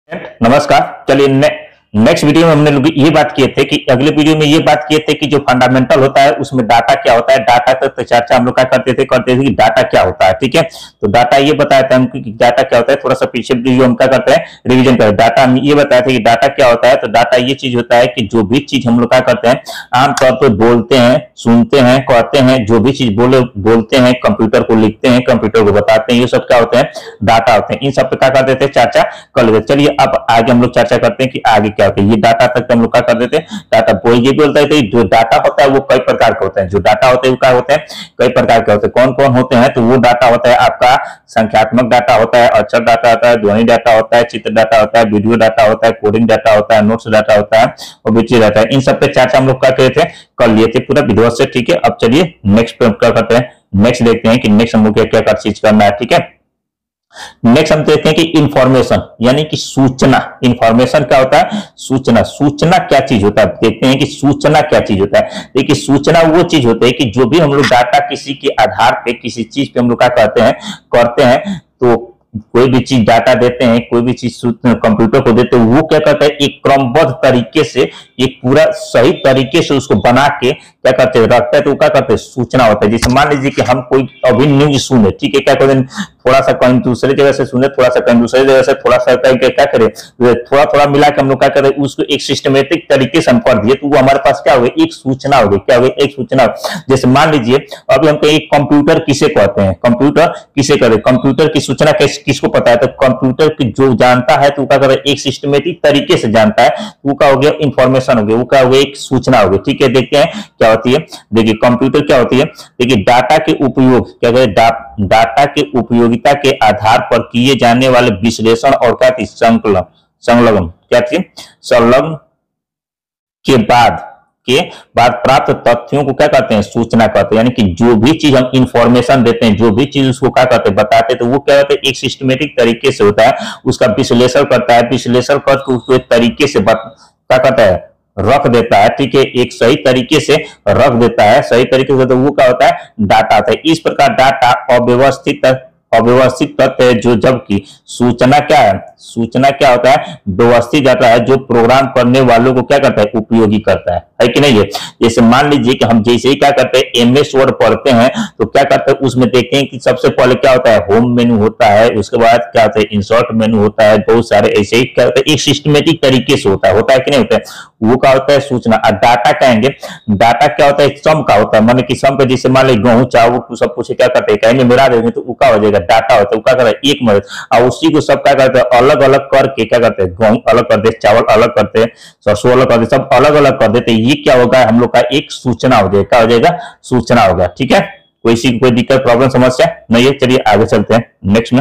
नमस्कार। चलिए next video में हमने लोग ये बात किए थे कि अगले वीडियो में ये बात किए थे कि जो फंडामेंटल होता है उसमें डाटा क्या होता है। डाटा तक तो चर्चा हम लोग क्या करते थे कि डाटा क्या होता है। ठीक है, तो डाटा ये बताया था हमको कि डाटा क्या होता है। थोड़ा सा पीछे वीडियो हम क्या करते हैं, रिवीजन करते हैं। डाटा हम ये बताया था कि डाटा क्या होता है। तो डाटा ये चीज होता है कि जो भी चीज हम लोग क्या करते हैं, आमतौर पर बोलते हैं, सुनते हैं, कहते हैं, जो भी चीज बोलते हैं, कंप्यूटर को लिखते हैं, कंप्यूटर को बताते हैं, ये सब क्या होते हैं, डाटा होते हैं। इन सब पे क्या करते थे, चर्चा कर लेते। चलिए अब आगे हम लोग चर्चा करते हैं कि आगे क्या होता है। ये डाटा तक हम लोग क्या कर देते हैं, डाटा ये बोलते हैं जो डाटा होता है वो कई प्रकार के होते हैं। जो डाटा होते हैं वो क्या होते हैं, कई प्रकार के होते हैं। कौन कौन होते हैं, तो वो डाटा होता है आपका संख्यात्मक डाटा होता है, अक्षर डाटा होता है, ध्वनि डाटा होता है, चित्र डाटा होता है, वीडियो डाटा होता है, कोडिंग डाटा होता है, नोट्स डाटा होता है और विचि डाटा है। इन सब पे चर्चा हम लोग क्या करे थे, कर लिए थे पूरा विधिवत से। ठीक है, अब चलिए नेक्स्ट पे क्या करते हैं, नेक्स्ट देखते हैं कि नेक्स्ट हम लोग क्या क्या चीज करना है। ठीक है, नेक्स्ट हम देखते हैं कि इंफॉर्मेशन यानी कि सूचना। इंफॉर्मेशन क्या होता है, सूचना। सूचना क्या चीज होता है, देखते हैं कि सूचना क्या चीज होता है। देखिए सूचना वो चीज होती है कि जो भी हम लोग डाटा किसी के आधार पे किसी चीज पे हम लोग क्या करते हैं तो कोई भी चीज डाटा देते हैं, कोई भी चीज कंप्यूटर को देते हैं, वो क्या करता है, एक क्रमबद्ध तरीके से, एक पूरा सही तरीके से उसको बना के क्या करते हैं, रखता है। तो क्या करते हैं, सूचना होता है। जैसे मान लीजिए कि हम कोई अभी न्यूज सुने, ठीक है, क्या करते हैं, थोड़ा सा कहीं दूसरे जगह से सुने, थोड़ा सा कहीं दूसरे जगह से, थोड़ा सा क्या करें, थोड़ा थोड़ा मिला के हम लोग क्या करें, उसको एक सिस्टमेटिक तरीके से हम कर दिए, तो वो हमारे पास क्या हो गया, एक सूचना हो गई। क्या हो गई, एक सूचना। जैसे मान लीजिए अभी हम कहीं कंप्यूटर किसे कहते हैं, कंप्यूटर किसे करें, कंप्यूटर की सूचना किसको पता है, तो कंप्यूटर की जो जानता है तो क्या करे, एक सिस्टमेटिक तरीके से जानता है, वो क्या हो गया, इंफॉर्मेशन हो गया, वो क्या हो गया, एक सूचना हो गई। ठीक है, देखते हैं क्या होती है। देखिए कंप्यूटर क्या होती है, देखिए डाटा के उपयोग क्या करें, डाटा के उपयोगिता के आधार पर किए जाने वाले विश्लेषण और क्या थी, संलग्न क्या थी, संलग्न के बाद प्राप्त तथ्यों को क्या कहते हैं, सूचना कहते हैं। यानी कि जो भी चीज हम इंफॉर्मेशन देते हैं, जो भी चीज उसको क्या कहते हैं, बताते हैं, तो वो क्या होता है, एक सिस्टमेटिक तरीके से होता है, उसका विश्लेषण करता है, विश्लेषण करके उसको एक तरीके से क्या कहता है, रख देता है। ठीक है, एक सही तरीके से रख देता है, सही तरीके से, तो वो क्या होता है, डाटा होता है। इस प्रकार डाटा अव्यवस्थित तथ्य है, जो जबकि सूचना क्या है, सूचना क्या होता है, व्यवस्थित डाटा है, जो प्रोग्राम करने वालों को क्या करता है, उपयोगी करता है कि नहीं है। जैसे मान लीजिए कि हम जैसे ही क्या करते हैं, एमएस वर्ड पढ़ते हैं, तो क्या करते हैं, उसमें देखते हैं कि सबसे पहले क्या होता है, होम मेनू होता है, उसके बाद क्या होता है, इंसर्ट मेनू होता है, बहुत सारे ऐसे ही क्या होता है, एक सिस्टमेटिक तरीके से होता है कि नहीं होता है, वो क्या होता है, सूचना। और डाटा कहेंगे, डाटा क्या होता है, सम का होता है, मान कि सम पे जैसे मान लीजिए गेहूं चावल सब कुछ क्या करते हैं, कहेंगे मिला देंगे तो वो क्या हो जाएगा, डाटा होता है। वो क्या करता है, एक मदद, और उसी को सब क्या करते हैं, अलग अलग करके क्या करते हैं, गेहूं अलग कर दे, चावल अलग करते हैं, सरसों अलग कर दे, सब अलग अलग कर देते हैं। ये क्या होगा, हम लोग का एक सूचना हो जाएगा। क्या हो जाएगा, सूचना होगा। ठीक है, कोई दिक्कत, प्रॉब्लम, समस्या नहीं है। चलिए आगे चलते हैं नेक्स्ट में।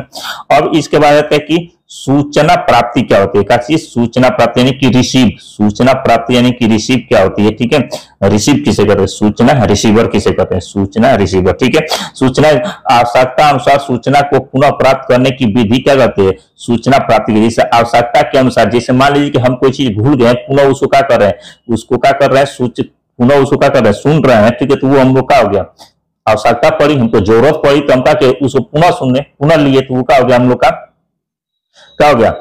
अब इसके बाद आता है कि सूचना प्राप्ति क्या होती है। क्या चीज, सूचना प्राप्ति यानी कि रिसीव, सूचना प्राप्ति यानी कि रिसीव क्या होती है। ठीक है, रिसीव किसे कहते हैं, सूचना रिसीवर किसे कहते हैं, सूचना रिसीवर। ठीक है, सूचना आवश्यकता अनुसार सूचना को पुनः प्राप्त करने की विधि क्या कहते हैं, सूचना प्राप्ति की। जैसे आवश्यकता के अनुसार, जैसे मान लीजिए कि हम कोई चीज भूल गए, पुनः उसको क्या कर रहे हैं, उसको क्या कर रहे हैं, पुनः उसको क्या कर रहे हैं, सुन रहे हैं। ठीक है, तो वो हम लोग क्या हो गया, आवश्यकता पड़ी, हमको जरूरत पड़ी, तो हम क्या उसको पुनः सुनने, पुनः लिए, तो वो क्या हो गया, हम लोग का क्या हो गया,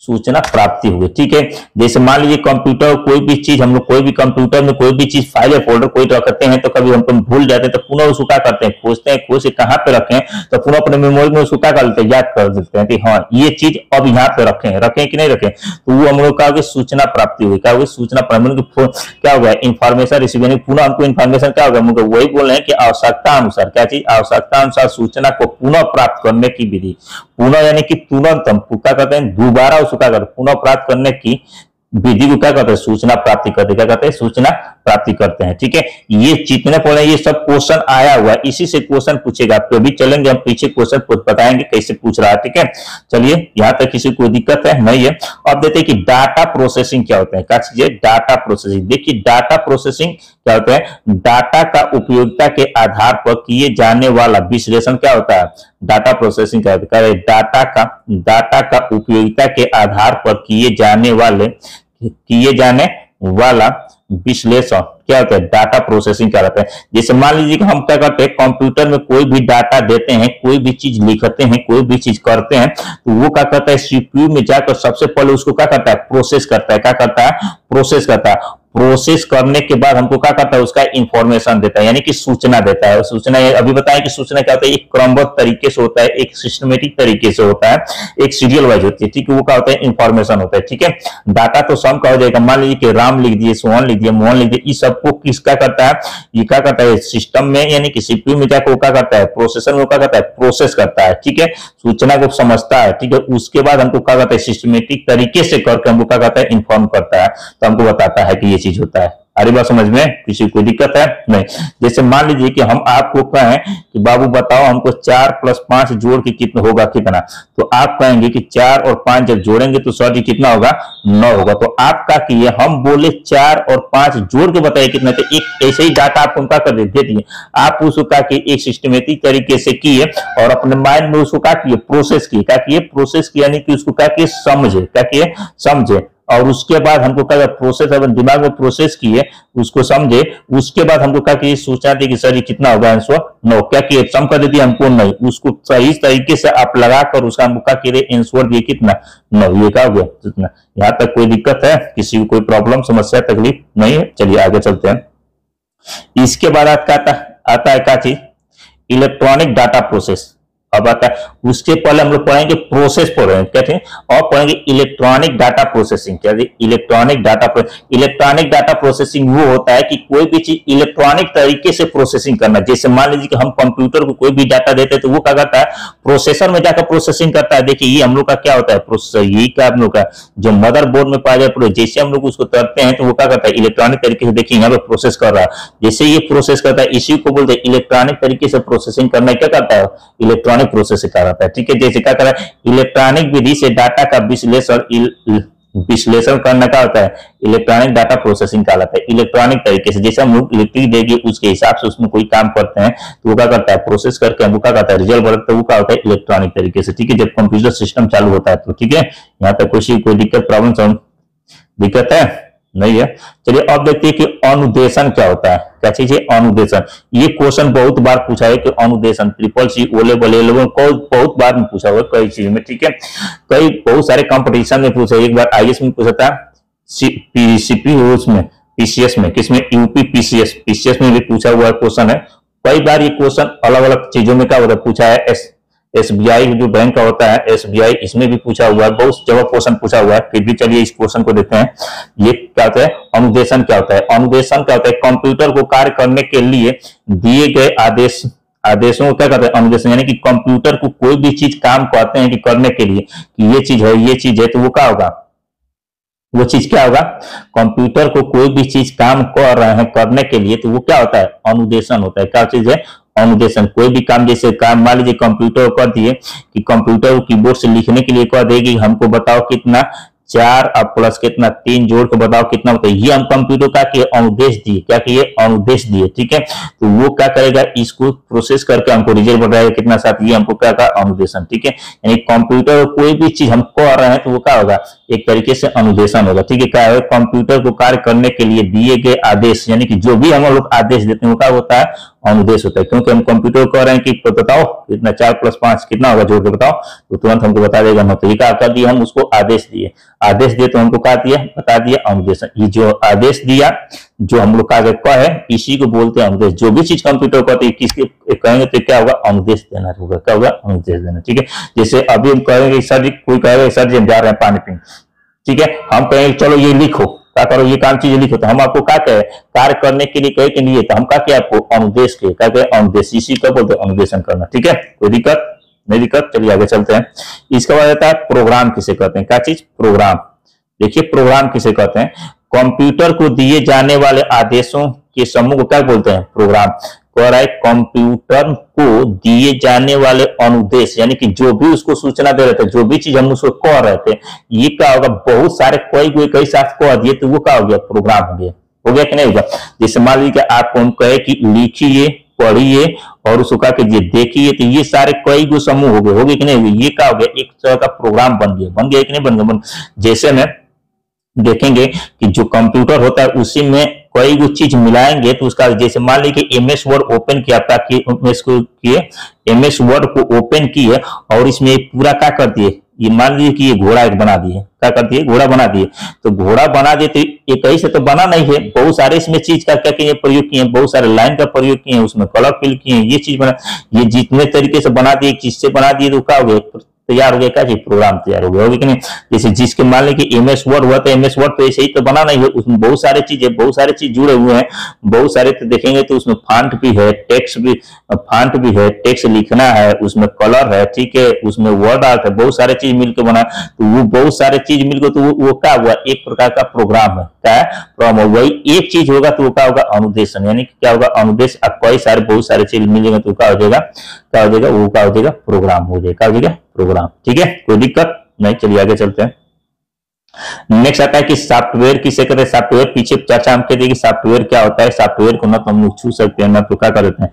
सूचना प्राप्ति हुई। ठीक है, जैसे मान लीजिए कंप्यूटर, कोई भी चीज हम लोग, कोई भी कंप्यूटर में कोई भी चीज फाइल या फोल्डर कोई रखते हैं, तो कभी हम भूल जाते हैं, तो पुनः उसको क्या करते हैं, खोजते हैं, खोज के कहाँ पे रखें, तो पुनः अपने मेमोरी में उसको क्या कर लेते हैं, याद कर देते हैं कि हाँ ये चीज अब यहाँ पे रखें कि नहीं रखें, तो वो हम लोग का सूचना प्राप्ति हुई। क्या हुई, सूचना प्राप्ति। क्या हो गया, इन्फॉर्मेशन रिसीव, पुनः हमको इन्फॉर्मेशन क्या होगा, हमको वही बोल रहे हैं कि आवश्यकता अनुसार, क्या चीज, आवश्यकता अनुसार सूचना को पुनः प्राप्त करने की विधि। पुनः यानी कि तुरंत हम क्या करते हैं, दोबारा उसको क्या करते हैं, पुनः प्राप्त करने की विधि को क्या कहते हैं, सूचना प्राप्ति करते हैं। क्या कहते हैं, सूचना प्राप्ति करते हैं। ठीक है, ये जितने पढ़े ये सब क्वेश्चन आया हुआ है, इसी से क्वेश्चन पूछेगा। तो अभी चलेंगे हम पीछे, क्वेश्चन बताएंगे कैसे पूछ रहा है। ठीक है, चलिए यहाँ तक किसी को दिक्कत है नहीं है। अब देखते हैं कि डाटा प्रोसेसिंग क्या होता है। क्या चीज है, डाटा प्रोसेसिंग। देखिए डाटा प्रोसेसिंग क्या होता है, डाटा का उपयोगिता के आधार पर किए जाने वाला विश्लेषण क्या होता है, डाटा प्रोसेसिंग क्या होता है, डाटा का उपयोगिता के आधार पर किए जाने वाला विश्लेषण क्या होता है, डाटा प्रोसेसिंग क्या होता है। जैसे मान लीजिए कि हम क्या करते हैं, कंप्यूटर में कोई भी डाटा देते हैं, कोई भी चीज लिखते हैं, कोई भी चीज करते हैं, तो वो क्या करता है, सीपीयू में जाकर सबसे पहले उसको क्या करता है, प्रोसेस करता है। क्या करता है, प्रोसेस करता है। प्रोसेस करने के बाद हमको क्या करता है, उसका इंफॉर्मेशन देता है, यानी कि सूचना देता है। सूचना अभी बताया कि सूचना क्या होता है, एक क्रमबद्ध तरीके से होता है, एक सिस्टमेटिक तरीके से होता है, एक सीरियल वाइज होती है, ठीक है। वो क्या होता है, इंफॉर्मेशन होता है, ठीक है। डाटा तो सम का हो जाएगा, मान लीजिए कि राम लिख दिए, सोहन लिख दिए, मोहन लिख दिए, इस सबको किसका करता है, ये क्या करता है, सिस्टम में यानी कि सीपीयू में जाकर वो क्या करता है, प्रोसेसर में क्या करता है, प्रोसेस करता है, ठीक है। सूचना को समझता है, ठीक है। उसके बाद हमको क्या करता है, सिस्टमेटिक तरीके से करके हमको क्या करता है, इन्फॉर्म करता है, तो हमको बताता है कि ये चीज होता है। अरे बात समझ में, किसी को कोई दिक्कत है नहीं। जैसे मान लीजिए कि हम आपको कहें कि बाबू बताओ हमको 4 + 5 जोड़ के कितना होगा, कितना, तो आप कहेंगे कि 4 और 5 जब जोड़ेंगे तो सर जी कितना होगा, 9 होगा। तो आप क्या किए, हम बोले 4 और 5 जोड़ के बताइए कितना, तो एक ऐसे ही डाटा आपको क्या कर दे दिए, आप उसको क्या किए, एक सिस्टमेटिक तरीके से किए और अपने माइंड में उसको क्या किए, प्रोसेस किए। क्या किए, प्रोसेस किया, यानी कि उसको क्या किए, समझे। क्या किए, समझे। और उसके बाद हमको क्या प्रोसेस, अपन दिमाग में प्रोसेस किए, उसको समझे। उसके बाद हमको क्या किए, सोचा थे कि सर ये कितना होगा, आंसर 9। क्या किए, सम कर दिया हमको, नहीं, उसको सही तरीके से आप लगाकर उसका हमको क्या किए, आंसर दिए कितना, 9। ये क्या हो गया, कितना। यहाँ तक कोई दिक्कत है, किसी को कोई प्रॉब्लम, समस्या, तकलीफ नहीं है। चलिए आगे चलते हैं। इसके बाद आता है क्या चीज, इलेक्ट्रॉनिक डाटा प्रोसेस। अब आता है, उसके पहले हम लोग पढ़ेंगे प्रोसेस पढ़ रहे हैं, क्या थे, और पढ़ेंगे इलेक्ट्रॉनिक डाटा प्रोसेसिंग। क्या है, इलेक्ट्रॉनिक डाटा प्रोसेसिंग वो होता है कि कोई भी चीज इलेक्ट्रॉनिक तरीके से प्रोसेसिंग करना। जैसे मान लीजिए कि हम कंप्यूटर को कोई भी डाटा देते हैं, तो वो क्या करता है, प्रोसेसर में जाकर प्रोसेसिंग करता है। देखिए ये हम लोग का क्या होता है, प्रोसेसर, यही का हम लोग का जो मदर बोर्ड में पाया जाए, जैसे हम लोग उसको करते हैं तो वो क्या करता है, इलेक्ट्रॉनिक तरीके से, देखिए यहाँ पे प्रोसेस कर रहा है, जैसे ये प्रोसेस करता है, इसी को बोलते हैं इलेक्ट्रॉनिक तरीके से प्रोसेसिंग करना। क्या करता है, इलेक्ट्रॉनिक प्रोसेस से कराता है, ठीक है। जैसे क्या कर रहा है, इलेक्ट्रॉनिक विधि से डाटा का विश्लेषण करना क्या होता है, इलेक्ट्रॉनिक डाटा प्रोसेसिंग कहलाता है। इलेक्ट्रॉनिक तरीके से, जैसे हम लोग इलेक्ट्रिक देंगे उसके हिसाब से उसमें कोई काम करते हैं, तो वो क्या करता है, प्रोसेस करके हमको क्या करता है, रिजल्ट बढ़ता है, वो क्या होता है, इलेक्ट्रॉनिक तरीके से, ठीक है। जब कंप्यूटर सिस्टम चालू होता है तो, ठीक है। यहाँ तक कोई दिक्कत, प्रॉब्लम, दिक्कत है नहीं है। चलिए अब देखते हैं कि अनुदेशन क्या होता है। क्या चीज है, अनुदेशन। ये क्वेश्चन बहुत बार पूछा है कि अनुदेशन, ट्रिपल-सी, ओ लेवल, ए लेवल को बहुत बार में पूछा हुआ है, कई चीज में, ठीक है। कई बहुत सारे कंपटीशन में पूछा, एक बार आईएएस में पूछा था, सीपीसीएस में, पीसीएस में, किसमें, यूपी पीसीएस में भी पूछा हुआ क्वेश्चन है। कई बार ये क्वेश्चन अलग अलग चीजों में क्या होता है, पूछा है। एसबीआई जो बैंक का होता है, एसबीआई, इसमें भी पूछा हुआ है, बहुत जगह क्वेश्चन पूछा हुआ है। फिर भी चलिए इस क्वेश्चन को देखते हैं। ये क्या होता है, अनुदेशन क्या होता है। अनुदेशन क्या होता है, कंप्यूटर को कार्य करने के लिए दिए गए आदेशों को क्या करते हैं, अनुदेशन। यानी कि कंप्यूटर को कोई भी चीज काम कहते हैं कि करने के लिए, कि ये चीज है, ये चीज है, तो वो क्या होगा, वो चीज क्या होगा, कंप्यूटर को कोई भी चीज काम कर रहे हैं करने के लिए, तो वो क्या होता है, अनुदेशन होता है। क्या चीज है, अनुदेशन। कोई भी काम, जैसे काम मान लीजिए कंप्यूटर कर दिए कि कंप्यूटर को कीबोर्ड से लिखने के लिए कह देगी हमको बताओ कितना, 4 और प्लस कितना, 3 जोड़ के बताओ कितना होता है। ये हम कंप्यूटर का किए, अनुदेश दिए। क्या किए, अनुदेश दिए, ठीक है। तो वो क्या करेगा, इसको प्रोसेस करके हमको रिजल्ट बताएगा कितना, साथ ये हमको क्या कहा, अनुदेशन, ठीक है। यानी कंप्यूटर कोई भी चीज हम कर रहे हैं तो वो क्या होगा, एक तरीके से अनुदेशन होगा, ठीक है। क्या है, कंप्यूटर को कार्य करने के लिए दिए गए आदेश, यानी कि जो भी हम लोग आदेश देते हैं वो क्या होता है, अनुदेश होता है। क्योंकि हम कंप्यूटर को कह रहे हैं कि बताओ कितना, 4 + 5 कितना होगा, जोड़ के बताओ, तो तुरंत हमको बता देगा। ना तो ये क्या कर दिया, हम उसको आदेश दिए, आदेश दिए तो हमको क्या दिया, बता दिया, अनुदेशन। ये जो आदेश दिया, जो हम लोग का है, इसी को बोलते हैं अनुदेश। जो भी चीज कंप्यूटर को कहते हैं, किसके कहेंगे तो क्या होगा, अनुदेश देना होगा। क्या होगा, अनुदेश देना, ठीक है। जैसे अभी हम कहेंगे सर जी, कोई कहेगा सर जी हम जा रहे हैं पानी पीने, ठीक है। हम कहेंगे चलो ये लिखो, क्या करो, ये काम चीजें लिखो, तो हम आपको क्या कहे, कार्य करने के लिए कहे के लिए, तो हम क्या किया आपको, अनुदेश के, क्या कहे, अनुदेश, इसी का बोलते हैं अनुदेशन करना, ठीक है। कोई दिक्कत नहीं, दिक्कत। चलिए आगे चलते हैं। इसके बाद आता है प्रोग्राम किसे कहते हैं। क्या चीज, प्रोग्राम। देखिए प्रोग्राम किसे कहते हैं, कंप्यूटर को दिए जाने वाले आदेशों के समूह को क्या बोलते हैं, प्रोग्राम। कह रहा है कंप्यूटर को दिए जाने वाले अनुदेश, यानी कि जो भी उसको सूचना दे रहे थे, जो भी चीज हम उसको कह रहे थे, ये क्या होगा, बहुत सारे कई साथ कह दिए, तो वो क्या हो गया, प्रोग्राम हो गया कि नहीं होगा। जैसे मान लीजिए आपको हम कहे कि लिखिए, पढ़िए और उसको कहा कि देखिए, तो ये सारे कई गो समूह हो गए कि नहीं, ये क्या हो गया, एक तरह का प्रोग्राम बन गया कि नहीं बन गया। जैसे में देखेंगे कि जो कंप्यूटर होता है उसी में कोई भी चीज मिलाएंगे तो उसका, जैसे मान लीजिए एमएस वर्ड ओपन किया, ताकि एमएस वर्ड को ओपन किए और इसमें पूरा क्या कर दिए, ये मान लीजिए कि ये घोड़ा एक बना दिए, क्या कर दिए, घोड़ा बना दिए। तो घोड़ा बना दिए तो एक ही से तो बना नहीं है, बहुत सारे इसमें चीज का क्या किए, प्रयोग किए, बहुत सारे लाइन का प्रयोग किए, उसमें कलर फिल किए, ये चीज बना, ये जितने तरीके से बना दिए, चीज से बना दिए तो क्या हो गया, तैयार हो गया, क्या चीज, प्रोग्राम तैयार हो गया, होगी कि नहीं। जैसे जिसके मान लें कि एमएस वर्ड हुआ तो एमएस वर्ड तो ऐसे ही तो बना नहीं है, उसमें बहुत सारे चीजें, बहुत सारे चीज जुड़े हुए हैं, बहुत सारे तो देखेंगे तो उसमें फॉन्ट भी है, टेक्स्ट भी, फॉन्ट भी है, टेक्स्ट लिखना है, उसमें कलर है, ठीक है, उसमें वर्ड आर्ट है, बहुत सारे चीज मिलकर बना, तो वो बहुत सारे चीज मिलकर तो वो क्या हुआ, एक प्रकार का प्रोग्राम है, क्या है, प्रोग्राम। वही एक चीज होगा तो वो क्या होगा, अनुदेशन, यानी क्या होगा, अनुदेश। अब कई सारे बहुत सारे चीज मिलेंगे तो क्या हो जाएगा, क्या हो जाएगा, वो क्या हो जाएगा, प्रोग्राम हो जाएगा, क्या हो जाएगा, प्रोग्राम। ठीक है, कोई दिक्कत नहीं, चलिए आगे चलते हैं। नेक्स्ट आता है कि सॉफ्टवेयर किसे कहते हैं। सॉफ्टवेयर पीछे चर्चा हम कहते हैं कि सॉफ्टवेयर क्या होता है। सॉफ्टवेयर को ना तो हम लोग छू सकते हैं, ना तो क्या कर देते हैं,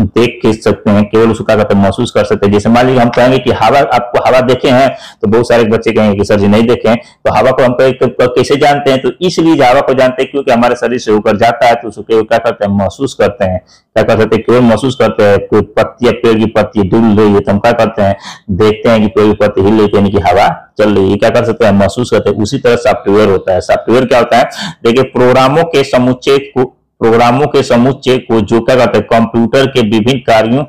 देख के सकते हैं, केवल उसको क्या करते हैं, महसूस कर सकते हैं। जैसे मान लीजिए हम कहेंगे कि हवा, आपको हवा देखे हैं, तो बहुत सारे बच्चे कहेंगे कि सर जी नहीं देखे हैं। तो हवा को हम कैसे जानते हैं, तो इसलिए हवा को जानते हैं क्योंकि हमारे शरीर से होकर जाता है, तो उसको क्या करते हैं, महसूस करते हैं। क्या कर सकते हैं, केवल महसूस करते हैं। कोई पत्ती, पेड़ की पत्ती डुल रही है तो हम क्या करते हैं, देखते हैं कि पेड़ की पत्ती हिल रही है, यानी कि हवा चल रही है, क्या कर सकते हैं, महसूस करते हैं। उसी तरह सॉफ्टवेयर होता है। सॉफ्टवेयर क्या होता है, देखिए प्रोग्रामों के समुच्चय को जो क्या करते हैं, कंप्यूटर के विभिन्न कार्यों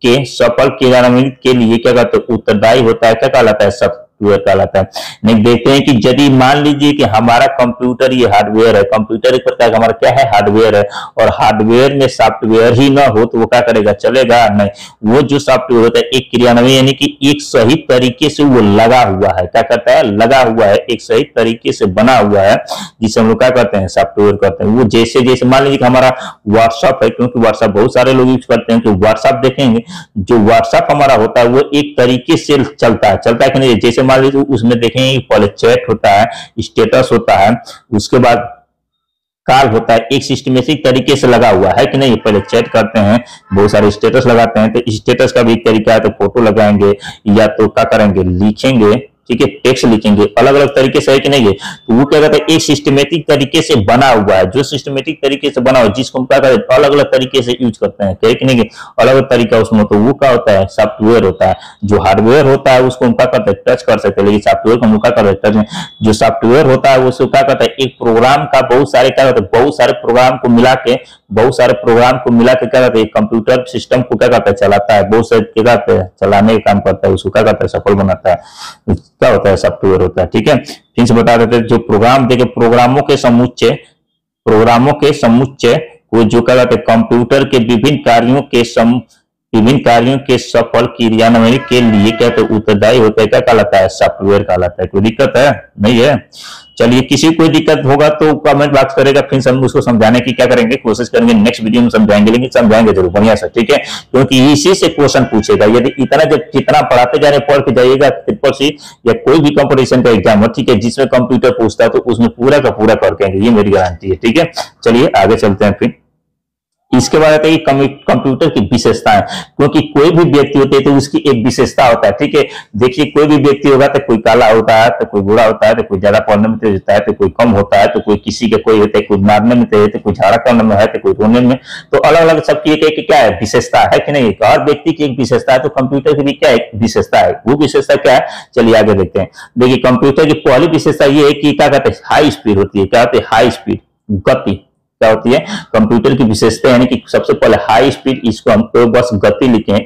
के सफल क्रियान्वयन के लिए क्या कहते हैं, उत्तरदायी होता है। क्या कहलाता है, सॉफ्टवेयर कहलाता है। नहीं, देखते हैं कि यदि मान लीजिए कि हमारा कंप्यूटर ये हार्डवेयर है, कंप्यूटर एक प्रकार का हमारा क्या है, हार्डवेयर है, और हार्डवेयर में सॉफ्टवेयर ही ना हो तो वो क्या करेगा, चलेगा नहीं। वो जो सॉफ्टवेयर होता है एक क्रियान्वयन, यानी कि एक सही तरीके से वो लगा हुआ है, क्या करता है, लगा हुआ है, एक सही तरीके से बना हुआ है, जिसे हम लोग क्या करते हैं, सॉफ्टवेयर करते हैं। वो जैसे जैसे मान लीजिए कि हमारा व्हाट्सएप है, क्योंकि व्हाट्सएप बहुत सारे लोग यूज करते हैं, तो व्हाट्सएप देखेंगे, जो व्हाट्सएप हमारा होता है वो एक तरीके से चलता है कि नहीं। जैसे मान लीजिए उसमें देखेंगे पहले चैट होता है, स्टेटस होता है, उसके बाद कॉल होता है, एक सिस्टमेटिक तरीके से लगा हुआ है कि नहीं। पहले चैट करते हैं, बहुत सारे स्टेटस लगाते हैं, तो स्टेटस का भी एक तरीका है, तो फोटो लगाएंगे या तो क्या करेंगे, लिखेंगे, ठीक है, टेक्स्ट लिखेंगे, अलग अलग तरीके से है कि नहीं है। तो वो क्या कहते हैं, एक सिस्टमेटिक तरीके से बना हुआ है, जो सिस्टमेटिक तरीके से बना हुआ है, जिसको हम क्या करते हैं, अलग अलग तरीके से यूज करते हैं, कि नहीं, अलग अलग तरीका उसमें, तो वो क्या होता है, सॉफ्टवेयर होता है। जो हार्डवेयर होता है उसको हम क्या करते हैं, टच कर सकते हैं, लेकिन सॉफ्टवेयर को हम क्या करते हैं, टच। जो सॉफ्टवेयर होता है उसको क्या करता है, एक प्रोग्राम का बहुत सारे क्या करते हैं, बहुत सारे प्रोग्राम को मिला के क्या करते हैं, कंप्यूटर सिस्टम को क्या करता है, चलाता है, बहुत सारे क्या करते हैं, चलाने का काम करता है, उसको क्या करता है, सफल बनाता है, क्या होता है, सॉफ्टवेयर होता है। ठीक है, फिर से बता देते हैं, जो प्रोग्राम देखे, प्रोग्रामों के समुच्चय को जो क्या कहते हैं, कंप्यूटर के विभिन्न कार्यों के सफल क्रियान्वयन के लिए क्या उत्तरदायी होता है, क्या कहलाता है, सॉफ्टवेयर कहलाता है। कोई दिक्कत है, नहीं है। चलिए, किसी कोई दिक्कत होगा तो कमेंट बॉक्स करेगा, फिर हम उसको समझाने की क्या करेंगे, कोशिश करेंगे, नेक्स्ट वीडियो में समझाएंगे, लेकिन समझाएंगे जरूर बढ़िया से, ठीक है, क्योंकि इसी से क्वेश्चन पूछेगा। यदि इतना जब जितना पढ़ाते जा रहे, पढ़ के जाइएगा, ट्रिपल सी या कोई भी कंपटीशन का एग्जाम हो, ठीक है, जिसमें कंप्यूटर पूछता है तो उसमें पूरा का पूरा करके आएंगे, ये मेरी गारंटी है। ठीक है, चलिए आगे चलते हैं। फिर इसके बाद आता है कंप्यूटर की विशेषताएं, क्योंकि कोई भी व्यक्ति होते हैं तो उसकी एक विशेषता होता है। ठीक है, देखिए कोई भी व्यक्ति होगा तो कोई काला होता है, तो कोई गोरा होता है, तो कोई ज्यादा पढ़ने में तेज होता है, तो कोई कम होता है, तो कोई किसी के कोई होता है, कोई मारने में तेज है, तो कोई झाड़ा करने में है, तो कोई रोने में। तो अलग अलग सबकी एक क्या है, विशेषता है कि नहीं। हर व्यक्ति की एक विशेषता है, तो कंप्यूटर की भी क्या एक विशेषता है। वो विशेषता क्या है, चलिए आगे देखते हैं। देखिए कंप्यूटर की पहली विशेषता ये है कि क्या कहते हैं, हाई स्पीड होती है। क्या होती है, हाई स्पीड, गति क्या होती है, कंप्यूटर की विशेषता, यानी कि सबसे पहले हाई स्पीड, इसको हम तो बस गति लिखें,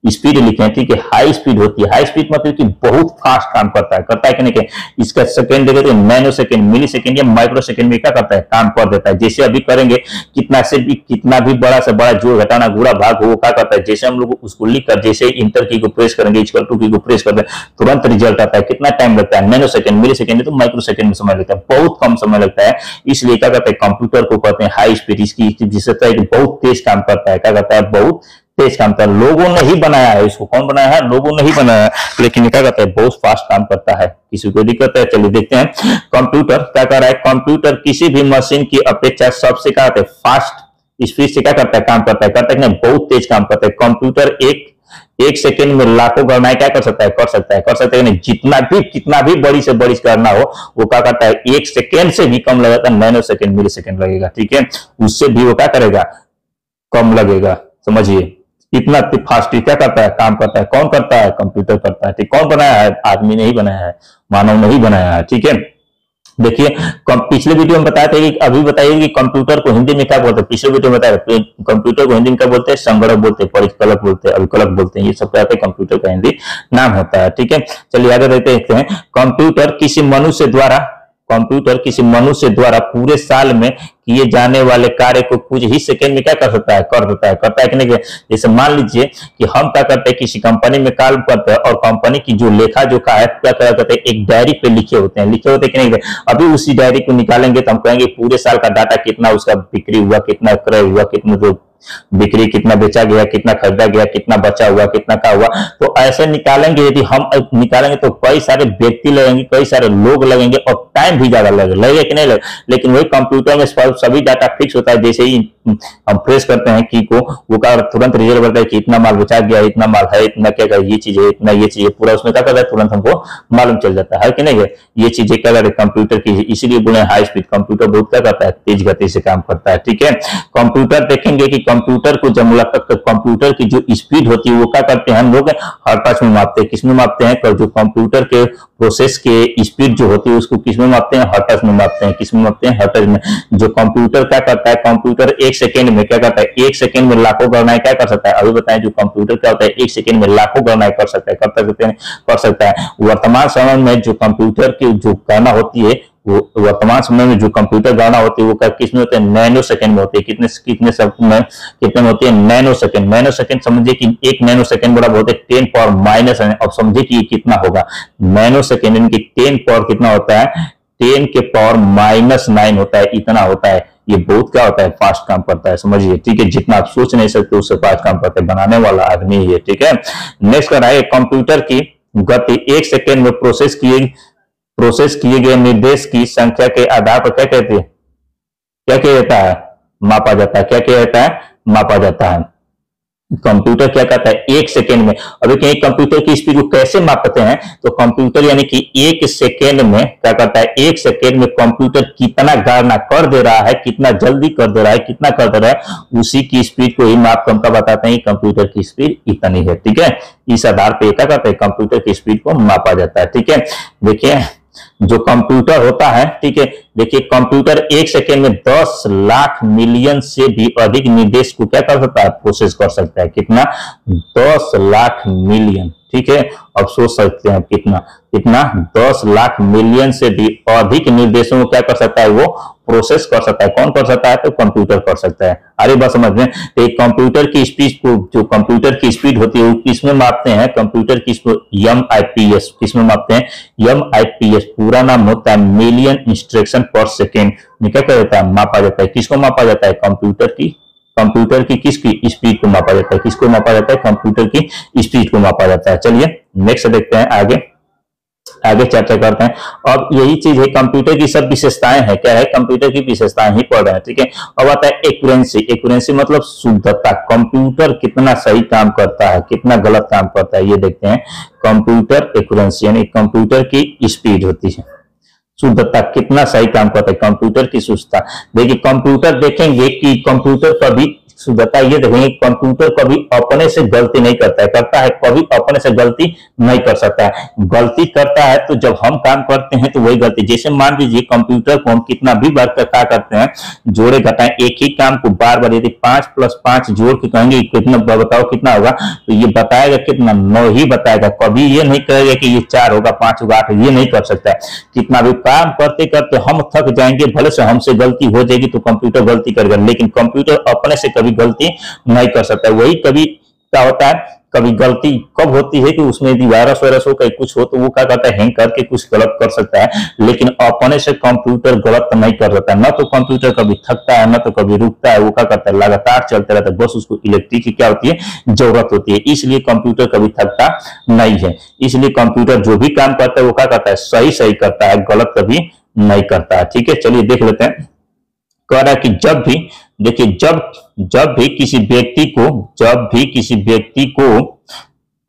स्पीड लिखें, ठीक है, हाई स्पीड होती है। हाई स्पीड मतलब कि बहुत फास्ट काम करता है कि नहीं। इसका सेकंड देखें तो नैनो सेकंड, मिली सेकंड या माइक्रो सेकंड में क्या करता है, काम कर देता है। जैसे अभी करेंगे, कितना भी बड़ा से बड़ा जोड़ घटाना गुणा भाग हो, क्या करता है, जैसे हम लोग उसको लिख कर, जैसे इंटर की को प्रेस करेंगे, इक्वल टू की को प्रेस करते हैं, तुरंत रिजल्ट आता है। कितना टाइम लगता है, नैनो सेकंड, मिली सेकंड, तो माइक्रो सेकंड में समय लगता है, बहुत कम समय लगता है। इसलिए क्या करते हैं, कंप्यूटर को कहते हैं हाई स्पीड। इसकी विशेषता है कि बहुत तेज काम करता है। क्या करता है, बहुत तेज काम करता है। लोगों ने ही बनाया है इसको, कौन बनाया है, लोगों ने ही बनाया है, लेकिन क्या करता है, बहुत फास्ट काम करता है। किसी को दिक्कत है, चलिए देखते हैं। कंप्यूटर क्या कर रहा है, कंप्यूटर किसी भी मशीन की अपेक्षा सबसे क्या कहते हैं, फास्ट स्पीड से क्या करता है, काम करता है, नहीं, बहुत तेज काम करता है। कंप्यूटर एक 1 सेकेंड में लाखों गणनाएं क्या कर सकता है, कर सकता है नहीं। कितना भी बड़ी से बड़ी गणना हो वो क्या करता है, 1 सेकेंड से भी कम लगेगा, नैनो सेकेंड मिली सेकेंड लगेगा, ठीक है, उससे भी वो क्या करेगा, कम लगेगा, समझिए। इतना फास्ट क्या करता है, काम करता है, कौन करता है, कंप्यूटर करता है, ठीक। कौन बनाया है, आदमी नहीं बनाया है, मानव नहीं बनाया है, ठीक है। देखिए पिछले वीडियो में बताया था कि अभी बताइए कि कंप्यूटर को हिंदी में क्या बोलते हैं। पिछले वीडियो में बताया कंप्यूटर को हिंदी में क्या बोलते हैं, संगणक बोलते हैं, परिकलक बोलते हैं, अभिकलक बोलते हैं, ये सब क्या है, कंप्यूटर का हिंदी नाम होता है, ठीक है। चलिए आगे देखते हैं। कंप्यूटर किसी मनुष्य द्वारा पूरे साल में किए जाने वाले कार्य को कुछ ही सेकंड में क्या कर सकता है, करता है कि नहीं। जैसे मान लीजिए कि हम क्या करते हैं, किसी कंपनी में काम करते हैं और कंपनी की जो लेखा जोखा है क्या करते हैं, एक डायरी पे लिखे होते हैं कि नहीं। अभी उसी डायरी को निकालेंगे तो हम कहेंगे पूरे साल का डाटा कितना उसका बिक्री हुआ, कितना क्रय हुआ, कितना जो बिक्री, कितना बेचा गया, कितना खरीदा गया, कितना बचा हुआ, कितना का हुआ। तो ऐसे निकालेंगे, यदि हम निकालेंगे तो कई सारे व्यक्ति लगेंगे, कई सारे लोग लगेंगे और टाइम भी ज्यादा लगेगा कि नहीं लगे। लेकिन वही कंप्यूटर में सभी डाटा फिक्स होता है। जैसे ही हम प्रेस करते हैं की को, वो का तुरंत रिजल्ट बढ़ता है कि इतना माल बेचा गया, इतना माल है, इतना क्या ये चीज है, इतना ये चीज है, पूरा उसमें क्या करता है, तुरंत हमको मालूम चल जाता है कि नहीं है। ये चीजें क्या करते कंप्यूटर की, इसीलिए बोले हाई स्पीड। कंप्यूटर बहुत क्या करता है, तेज गति से काम करता है, ठीक है। कंप्यूटर देखेंगे कि कंप्यूटर को जब मुलाकात, कंप्यूटर की जो स्पीड होती है वो क्या करते हैं, हम लोग हर्ट्ज में मापते हैं। किसमें मापते हैं, जो कंप्यूटर के प्रोसेस के स्पीड जो होती है उसको किसमें मापते हैं, हर्ट्ज में मापते हैं। किसमें मापते हैं, हर्ट्ज में। जो कंप्यूटर क्या करता है, कंप्यूटर 1 सेकेंड में क्या करता है, 1 सेकेंड में लाखों गणनाएं क्या कर सकता है। अभी बताएं, जो कंप्यूटर क्या होता है, 1 सेकेंड में लाखों गणनाएं कर सकता है। वर्तमान समय में जो कंप्यूटर की जो गणना होती है, वो वर्तमान समय में जो कंप्यूटर गणना होती है वो किसमें होते हैं, नैनो सेकंड में होती है। कितने में होती है, नैनो सेकंड। नैनो सेकंड समझिए कि 1 नैनो सेकंड बड़ा बोलते हैं 10 पावर माइनस। अब समझिए कि ये कितना होगा, नैनो सेकंड यानी कि 10 पावर कितना होता है, 10 के पावर -9 होता है, इतना होता है। ये बहुत क्या होता है, फास्ट काम करता है, समझिए, ठीक है। जितना आप सोच नहीं सकते उससे फास्ट काम करता है, बनाने वाला आदमी ये, ठीक है। नेक्स्ट कर रहा है, कंप्यूटर की गति 1 सेकेंड में प्रोसेस किए गए निर्देश की संख्या के आधार पर क्या कहते हैं, क्या किया जाता है, मापा जाता है। क्या किया जाता है, मापा जाता है। कंप्यूटर क्या करता है, 1 सेकेंड में। अभी कहीं कंप्यूटर की स्पीड को कैसे मापते हैं, तो कंप्यूटर यानी कि 1 सेकेंड में क्या करता है, 1 सेकेंड में कंप्यूटर कितना गणना कर दे रहा है, कितना जल्दी कर दे रहा है, कितना कर दे रहा है, उसी की स्पीड को ही माप का बताते हैं। कंप्यूटर की स्पीड इतनी है, ठीक है। इस आधार पर क्या करते हैं, कंप्यूटर की स्पीड को मापा जाता है, ठीक है। देखिए जो कंप्यूटर होता है, ठीक है, देखिए कंप्यूटर 1 सेकेंड में 10 लाख मिलियन से भी अधिक निर्देश को क्या कर सकता है, प्रोसेस कर सकता है। कितना, 10 लाख मिलियन, ठीक है। अब सोच सकते हैं कितना 10 लाख मिलियन से भी अधिक निर्देशों को क्या कर सकता है, वो प्रोसेस कर सकता है। कौन कर सकता है, तो कंप्यूटर कर सकता है। अरे बस समझ में, तो एक कंप्यूटर की स्पीड को, जो कंप्यूटर की स्पीड होती है वो किसमें मापते हैं, कंप्यूटर की MIPS किसमें मापते हैं, MIPS पूरा नाम होता है मिलियन इंस्ट्रक्शन पर सेकेंड में क्या कर जाता है, मापा जाता है। किसको मापा जाता है, कंप्यूटर की किसकी स्पीड को मापा जाता है, किसको मापा जाता है, कंप्यूटर की स्पीड को मापा जाता है। चलिए नेक्स्ट देखते हैं, आगे चर्चा करते हैं। अब यही चीज है, कंप्यूटर की सब विशेषताएं हैं, क्या है, कंप्यूटर की विशेषताएं ही पढ़ रहे हैं, ठीक है। अब आता है एक्यूरेंसी मतलब शुद्धता। कंप्यूटर कितना सही काम करता है, कितना गलत काम करता है, ये देखते हैं। कंप्यूटर एक्यूरेंसी यानी कंप्यूटर की स्पीड होती है, शुद्धता, कितना सही काम करता है, कंप्यूटर की शुद्धता। देखिए कंप्यूटर देखेंगे कि कंप्यूटर कभी शुद्धता, ये देखेंगे कंप्यूटर कभी अपने से गलती नहीं करता है, कभी अपने से गलती नहीं कर सकता है। गलती करता है तो जब हम काम करते हैं तो वही गलती, जैसे मान लीजिए कंप्यूटर को हम कितना भी बार क्या करते हैं, जोड़े घटाएं, एक ही काम को बार बार यदि 5 + 5 जोड़ के कहेंगे कितना, बताओ कितना होगा, तो ये बताएगा कितना, 9 ही बताएगा। कभी ये नहीं कहेगा कि ये 4 होगा, 5 होगा, 8, ये नहीं कर सकता है। कितना भी काम करते करते हम थक जाएंगे, भले से हमसे गलती हो जाएगी तो कंप्यूटर गलती करेगा, लेकिन कंप्यूटर अपने से कभी गलती नहीं कर सकता। वही कभी क्या होता है, कभी गलती कब होती है कि उसमें यदि वायरस हो, कहीं कुछ हो तो वो क्या करता है, हैंग करके कुछ गलत कर सकता है, लेकिन अपने से कंप्यूटर गलत नहीं कर सकता। न तो कंप्यूटर कभी थकता है, न तो कभी रुकता है, वो क्या करता है, लगातार चलते रहता है। बस उसको इलेक्ट्रिक की क्या होती है, जरूरत होती है, इसलिए कंप्यूटर कभी थकता नहीं है। इसलिए कंप्यूटर जो भी काम करता है वो क्या करता है, सही करता है, गलत कभी नहीं करता है, ठीक है। चलिए देख लेते हैं। कह रहा है कि जब भी, देखिए जब भी किसी व्यक्ति को